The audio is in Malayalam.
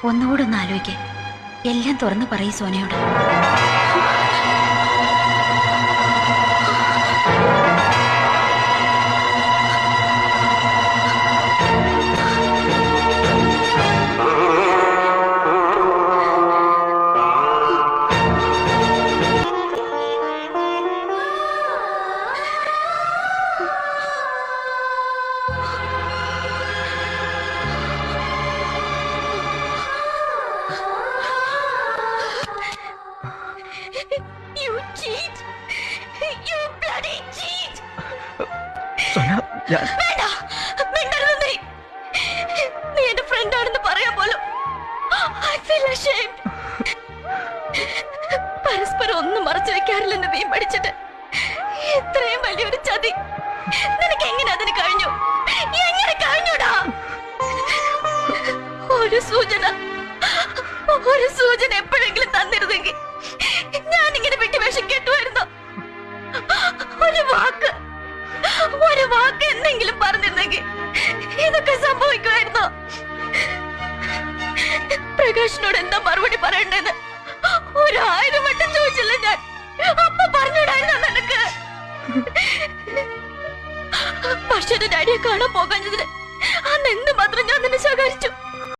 ഒന്നുകൂടെ ഒന്ന് ആലോചിക്കേ. എല്ലാം തുറന്നു പറയൂ സോനയോട്. നീ എന്റെ ഫ്രണ്ട് ആണെന്ന് പറയാൻ പോലും പരസ്പരം ഒന്നും മറച്ചു വെക്കാറില്ലെന്ന് നീ പഠിച്ചിട്ട് ഇത്രയും വലിയൊരു ചതി നിനക്ക് എങ്ങനെ അതിന് കഴിഞ്ഞു? എങ്ങനെ കഴിഞ്ഞൂടാ? ഒരു സൂചന എപ്പോഴെങ്കിലും തന്നിരുന്നെങ്കിൽ ഞാനിങ്ങനെ വിട്ടുവേഷം കേട്ടുമായിരുന്നു. ഒരു വാക്ക് എന്തെങ്കിലും പറഞ്ഞിരുന്നെങ്കിൽ ഇതൊക്കെ സംഭവിക്കുമായിരുന്നോ? പ്രകാശിനോട് എന്താ മറുപടി പറയണ്ടെന്ന് 1000 വട്ടം ചോദിച്ചില്ല ഞാൻ. അപ്പൊ പറഞ്ഞിടായിരുന്നു നിനക്ക്. പക്ഷെ ഡാഡിയെ കാണാൻ പോകാഞ്ഞതിന് അന്ന് എന്ത് മാത്രം ഞാൻ നിന്നെ ശകാരിച്ചു.